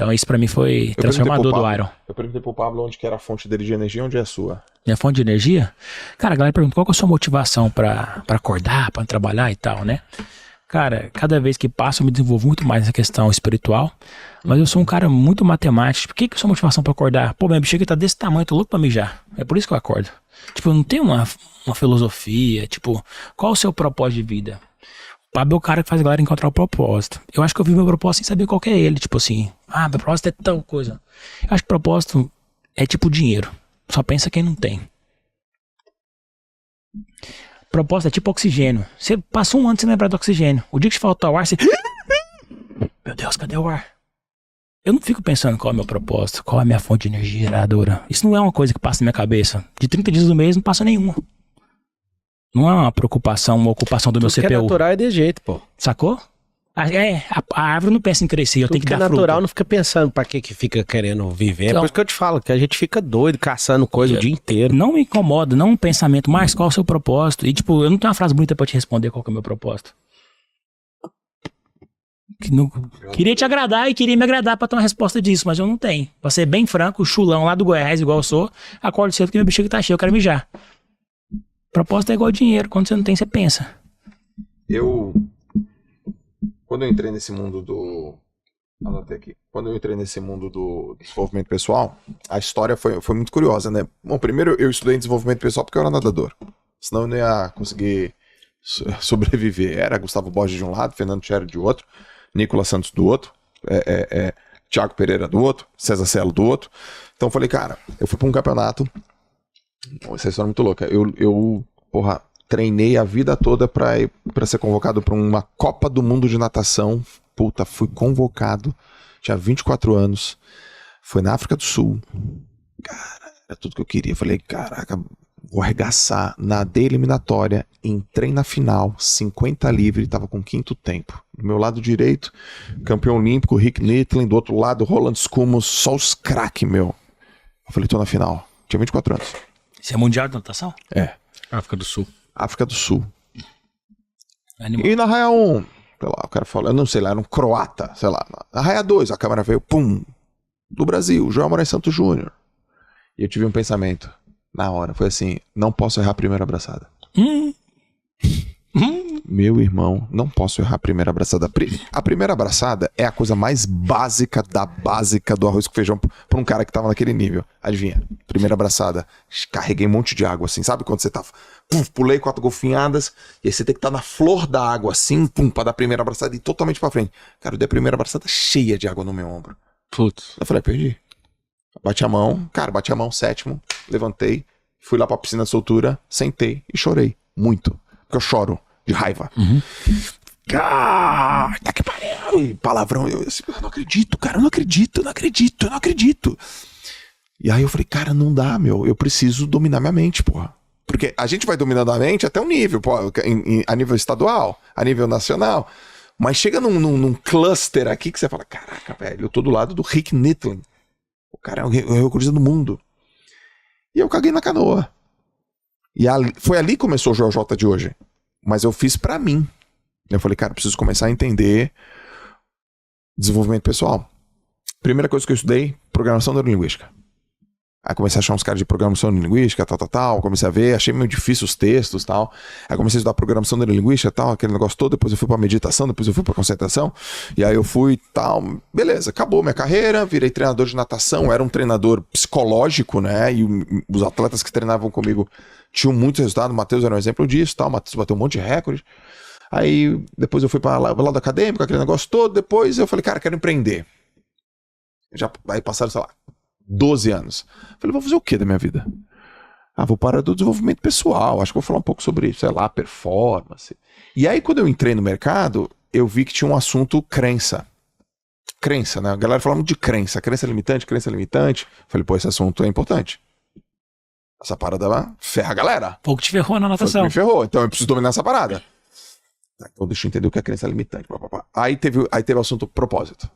Então isso pra mim foi transformador do Iron. Eu perguntei pro Pablo onde que era a fonte dele de energia, onde é a sua? Minha fonte de energia? Cara, a galera pergunta qual que é a sua motivação pra acordar, pra trabalhar e tal, né? Cara, cada vez que passa eu me desenvolvo muito mais nessa questão espiritual, mas eu sou um cara muito matemático. Por que que a sua motivação pra acordar? Pô, minha bexiga tá desse tamanho, eu tô louco pra mijar. É por isso que eu acordo. Tipo, eu não tenho uma filosofia, tipo, qual o seu propósito de vida? O Pablo é o cara que faz a galera encontrar o propósito. Eu acho que eu vi meu propósito sem saber qual que é ele. Tipo assim, meu propósito é tal coisa. Eu acho que propósito é tipo dinheiro. Só pensa quem não tem. Propósito é tipo oxigênio. Você passou um ano sem lembrar do oxigênio. O dia que te faltar o ar, você... Meu Deus, cadê o ar? Eu não fico pensando qual é o meu propósito, qual é a minha fonte de energia geradora. Isso não é uma coisa que passa na minha cabeça. De 30 dias do mês não passa nenhuma. Não é uma preocupação, uma ocupação do meu CPU. Tudo que é natural é de jeito, pô. Sacou? A árvore não pensa em crescer, eu tenho que dar fruta. Tudo que é natural não fica pensando pra que fica querendo viver. É por isso que eu te falo, que a gente fica doido, caçando coisa o dia inteiro. Não me incomoda, não um pensamento, mas qual é o seu propósito? E tipo, eu não tenho uma frase bonita pra te responder qual que é o meu propósito. Queria te agradar e queria me agradar pra ter uma resposta disso, mas eu não tenho. Pra ser bem franco, chulão lá do Goiás, igual eu sou, acordo cedo que meu bexiga tá cheio, eu quero mijar. Propósito é igual dinheiro, quando você não tem, você pensa. Quando eu entrei nesse mundo Anotei aqui. Quando eu entrei nesse mundo do desenvolvimento pessoal, a história foi muito curiosa, né? Bom, primeiro eu estudei em desenvolvimento pessoal porque eu era nadador. Senão eu não ia conseguir sobreviver. Era Gustavo Borges de um lado, Fernando Scherer de outro, Nicolas Santos do outro, Thiago Pereira do outro, César Cielo do outro. Então eu falei, cara, eu fui pra um campeonato. Essa história é muito louca. Eu treinei a vida toda pra ser convocado pra uma Copa do Mundo de natação. Puta, fui convocado. Tinha 24 anos. Foi na África do Sul. Cara, era tudo que eu queria. Falei, caraca, vou arregaçar. Nadei eliminatória. Entrei na final. 50 livre. Tava com quinto tempo. Do meu lado direito, campeão olímpico, Rick Nittling. Do outro lado, Roland Skumos. Só os craque, meu. Eu falei, tô na final. Tinha 24 anos. Isso é mundial de natação? É. África do Sul. África do Sul. Animal. E na raia 1, sei lá, o cara falou, eu não sei lá, era um croata, sei lá. Na raia 2, a câmera veio, pum, do Brasil, João Moraes Santos Júnior. E eu tive um pensamento, na hora, foi assim, não posso errar a primeira abraçada. Meu irmão, não posso errar a primeira abraçada. A primeira abraçada é a coisa mais básica da básica do arroz com feijão pra um cara que tava naquele nível. Adivinha? Primeira abraçada. Carreguei um monte de água assim. Sabe quando você tá... pulei 4 golfinhadas e aí você tem que estar na flor da água assim, pra dar a primeira abraçada e ir totalmente pra frente. Cara, eu dei a primeira abraçada cheia de água no meu ombro. Putz. Eu falei, perdi. Bati a mão, sétimo, levantei, fui lá pra piscina de soltura, sentei e chorei. Muito. Porque eu choro. De raiva. Tá que pariu. E palavrão. Eu não acredito, cara. Eu não acredito. E aí eu falei, cara, não dá, meu. Eu preciso dominar minha mente, porra. Porque a gente vai dominando a mente até um nível, pô, a nível estadual, a nível nacional. Mas chega num cluster aqui que você fala, caraca, velho, eu tô do lado do Rick Nittling. O cara é o recordista do mundo. E eu caguei na canoa. E foi ali que começou o JJ de hoje. Mas eu fiz pra mim. Eu falei, cara, preciso começar a entender desenvolvimento pessoal. Primeira coisa que eu estudei, programação neurolinguística. Aí comecei a achar uns caras de programação neurolinguística, tal. Comecei a ver, achei meio difícil os textos, tal. Aí comecei a estudar programação neurolinguística, tal, aquele negócio todo. Depois eu fui pra meditação, depois eu fui pra concentração. E aí eu fui, tal. Beleza, acabou minha carreira, virei treinador de natação. Era um treinador psicológico, né? E os atletas que treinavam comigo tinham muito resultado. O Matheus era um exemplo disso, tal. O Matheus bateu um monte de recorde. Aí depois eu fui para lado acadêmico, aquele negócio todo. Depois eu falei, cara, quero empreender. Aí passaram, sei lá, 12 anos. Falei, vou fazer o que da minha vida? Vou parar do desenvolvimento pessoal. Acho que vou falar um pouco sobre, sei lá, performance. E aí quando eu entrei no mercado, eu vi que tinha um assunto crença. Crença, né? A galera falava muito de crença. Crença limitante. Falei, pô, esse assunto é importante. Essa parada lá ferra a galera. Pouco te ferrou na natação. Me ferrou, então eu preciso dominar essa parada. Então deixa eu entender o que é crença limitante. Aí teve o assunto propósito.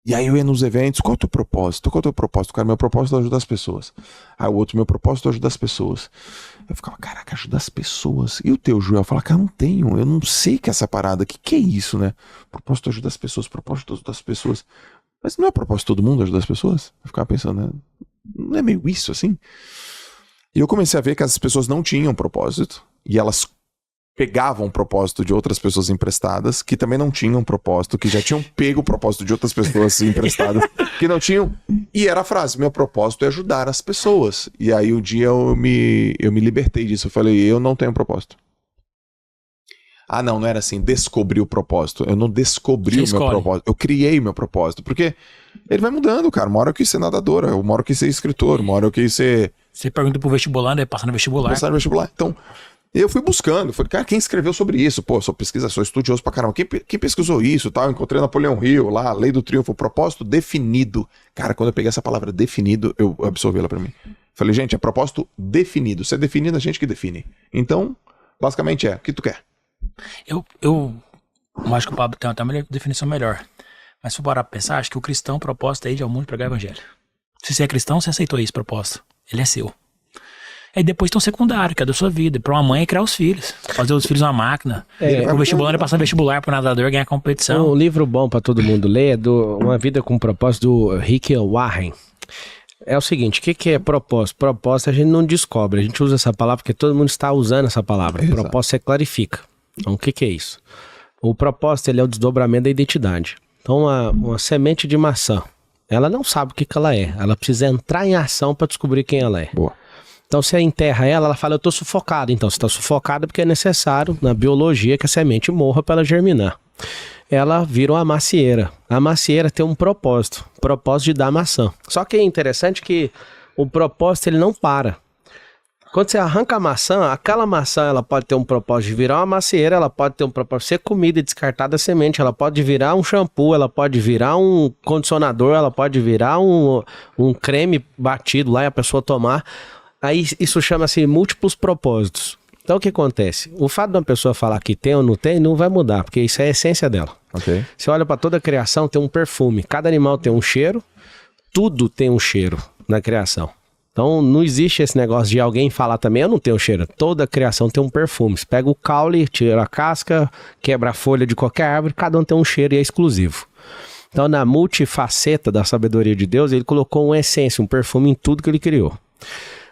E aí eu ia nos eventos, qual é o teu propósito? Cara, meu propósito é ajudar as pessoas. Aí o outro, meu propósito é ajudar as pessoas. Eu ficava, caraca, ajudar as pessoas. E o teu, Joel? Eu falava, cara, não tenho, eu não sei que é essa parada. Que é isso, né? Propósito é ajudar as pessoas, propósito é ajudar as pessoas. Mas não é propósito de todo mundo ajudar as pessoas? Eu ficava pensando, né? Não é meio isso assim? E eu comecei a ver que as pessoas não tinham propósito e elas pegavam o propósito de outras pessoas emprestadas que também não tinham propósito, que já tinham pego o propósito de outras pessoas emprestadas que não tinham. E era a frase, meu propósito é ajudar as pessoas. E aí um dia eu me libertei disso. Eu falei, eu não tenho propósito. Ah, não era assim, descobri o propósito. Eu não descobri o meu propósito. Eu criei o meu propósito. Porque ele vai mudando, cara. Uma hora eu quis ser nadadora, uma hora eu quis ser escritor, uma hora eu quis ser... Você pergunta pro vestibular, né? Passar no vestibular. Passar no vestibular. Então, eu fui buscando. Falei, cara, quem escreveu sobre isso? Pô, sou pesquisador, sou estudioso pra caramba. Quem pesquisou isso? Tal? Encontrei Napoleão Hill lá, Lei do Triunfo, propósito definido. Cara, quando eu peguei essa palavra definido, eu absorvi ela pra mim. Falei, gente, é propósito definido. Se é definido, a gente que define. Então, basicamente o que tu quer? Eu acho que o Pablo tem até uma definição melhor. Mas se for parar pra pensar, acho que o cristão, o propósito é ir ao mundo pregar o evangelho. Se você é cristão, você aceitou esse propósito. Ele é seu. Aí depois tem o secundário, que é da sua vida. Pra uma mãe é criar os filhos. Fazer os filhos uma máquina. Pro vestibular é passar vestibular, pro nadador ganhar competição. Um livro bom pra todo mundo ler é Uma Vida com Propósito, do Rick Warren. É o seguinte, o que é propósito? Propósito a gente não descobre. A gente usa essa palavra porque todo mundo está usando essa palavra. Exato. Propósito você clarifica. Então o que é isso? O propósito ele é o desdobramento da identidade. Então uma semente de maçã, ela não sabe o que ela é. Ela precisa entrar em ação para descobrir quem ela é. Boa. Então você enterra ela fala, eu estou sufocado. Então você está sufocado porque é necessário na biologia que a semente morra para ela germinar. Ela vira uma macieira. A macieira tem um propósito. Propósito de dar maçã. Só que é interessante que o propósito ele não para. Quando você arranca a maçã, aquela maçã ela pode ter um propósito de virar uma macieira, ela pode ter um propósito de ser comida e descartar da semente, ela pode virar um shampoo, ela pode virar um condicionador, ela pode virar um creme batido lá e a pessoa tomar. Aí isso chama-se múltiplos propósitos. Então o que acontece? O fato de uma pessoa falar que tem ou não tem, não vai mudar, porque isso é a essência dela. Okay. Você olha para toda a criação, tem um perfume. Cada animal tem um cheiro, tudo tem um cheiro na criação. Então não existe esse negócio de alguém falar também, eu não tenho cheiro. Toda a criação tem um perfume. Você pega o caule, tira a casca, quebra a folha de qualquer árvore, cada um tem um cheiro e é exclusivo. Então na multifaceta da sabedoria de Deus, ele colocou uma essência, um perfume em tudo que ele criou.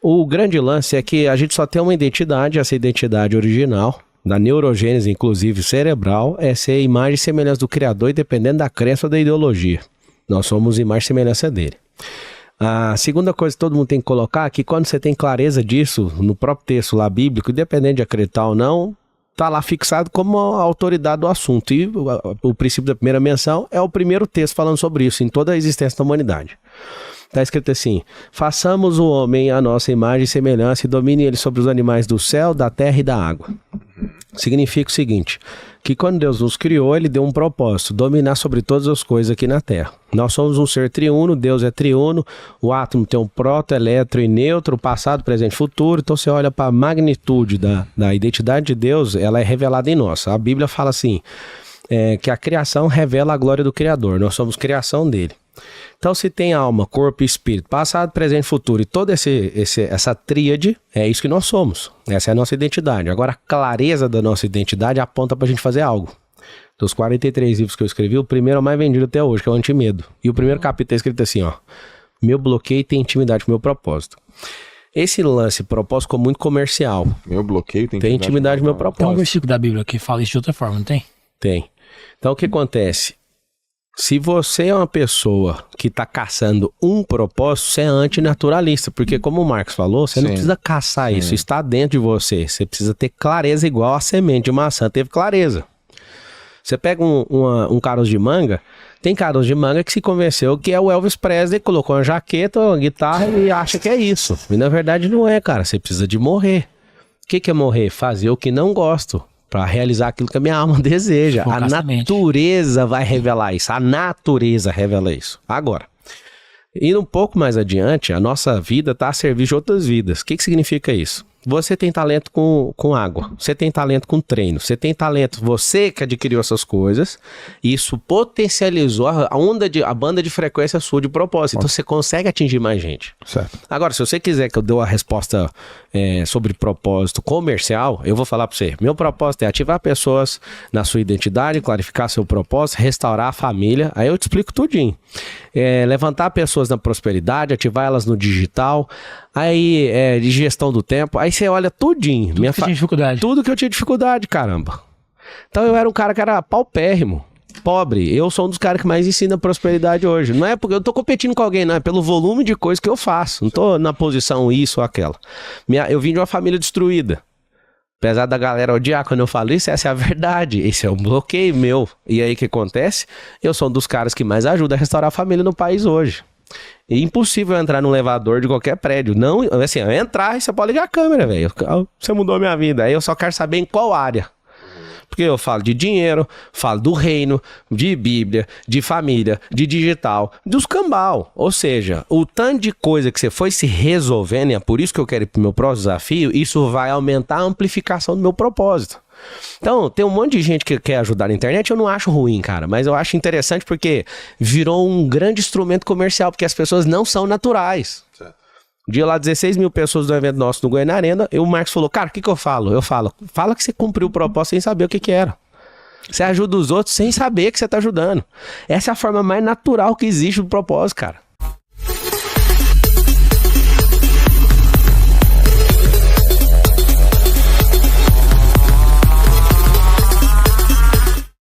O grande lance é que a gente só tem uma identidade, essa identidade original, da neurogênese, inclusive cerebral, é ser imagem e semelhança do Criador, independente da crença ou da ideologia. Nós somos imagem e semelhança dele. A segunda coisa que todo mundo tem que colocar é que quando você tem clareza disso, no próprio texto lá bíblico, independente de acreditar ou não, está lá fixado como a autoridade do assunto. E o princípio da primeira menção é o primeiro texto falando sobre isso, em toda a existência da humanidade. Está escrito assim, façamos o homem a nossa imagem e semelhança e domine ele sobre os animais do céu, da terra e da água. Significa o seguinte, que quando Deus nos criou, ele deu um propósito, dominar sobre todas as coisas aqui na terra. Nós somos um ser triuno, Deus é triuno, o átomo tem um proto, eletro e neutro, passado, presente e futuro. Então você olha para a magnitude da identidade de Deus, ela é revelada em nós. A Bíblia fala assim, que a criação revela a glória do Criador, nós somos criação dele. Então se tem alma, corpo e espírito, passado, presente e futuro e toda essa tríade, é isso que nós somos. Essa é a nossa identidade. Agora a clareza da nossa identidade aponta pra gente fazer algo. Dos 43 livros que eu escrevi, o primeiro é o mais vendido até hoje, que é o Antimedo. E o primeiro capítulo é escrito assim, ó. Meu bloqueio tem intimidade com o meu propósito. Esse lance, propósito ficou muito comercial. Meu bloqueio tem intimidade com o meu propósito. Tem um versículo da Bíblia que fala isso de outra forma, não tem? Tem. Então o que acontece? Se você é uma pessoa que está caçando um propósito, você é antinaturalista, porque como o Marcos falou, você não precisa caçar isso, está dentro de você. Você precisa ter clareza igual a semente de maçã teve clareza. Você pega um caroço de manga, tem caroço de manga que se convenceu que é o Elvis Presley, colocou uma jaqueta, uma guitarra e acha que é isso. E na verdade não é, cara, você precisa de morrer. O que é morrer? Fazer o que não gosto. Para realizar aquilo que a minha alma deseja. A natureza vai revelar isso. A natureza revela isso. Agora, indo um pouco mais adiante, a nossa vida está a serviço de outras vidas. O que significa isso? Você tem talento com água, você tem talento com treino, você tem talento, você que adquiriu essas coisas, isso potencializou a banda de frequência sua de propósito. Então você consegue atingir mais gente. Certo. Agora, se você quiser que eu dê uma resposta sobre propósito comercial, eu vou falar para você. Meu propósito é ativar pessoas na sua identidade, clarificar seu propósito, restaurar a família. Aí eu te explico tudinho. Levantar pessoas na prosperidade, ativar elas no digital, aí de gestão do tempo. Aí você olha tudinho. Tudo que tinha dificuldade. Tudo que eu tinha dificuldade, caramba. Então eu era um cara que era paupérrimo. Pobre, eu sou um dos caras que mais ensina prosperidade hoje. Não é porque eu tô competindo com alguém, não, é pelo volume de coisa que eu faço. Não tô na posição isso ou aquela. Eu vim de uma família destruída. Apesar da galera odiar quando eu falo isso, essa é a verdade. Esse é um bloqueio meu. E aí o que acontece? Eu sou um dos caras que mais ajuda a restaurar a família no país hoje. É impossível entrar num elevador de qualquer prédio. Não, assim, eu entrar e você pode ligar a câmera, velho. Você mudou a minha vida. Aí eu só quero saber em qual área. Porque eu falo de dinheiro, falo do reino, de Bíblia, de família, de digital, dos cambal. Ou seja, o tanto de coisa que você foi se resolvendo, e é por isso que eu quero ir pro meu próximo desafio, isso vai aumentar a amplificação do meu propósito. Então, tem um monte de gente que quer ajudar na internet, eu não acho ruim, cara, mas eu acho interessante porque virou um grande instrumento comercial, porque as pessoas não são naturais. Certo. Dia lá, 16 mil pessoas do evento nosso no Goiânia Arena, e o Marcos falou, cara, o que eu falo? Eu falo, fala que você cumpriu o propósito sem saber o que era. Você ajuda os outros sem saber que você tá ajudando. Essa é a forma mais natural que existe do propósito, cara.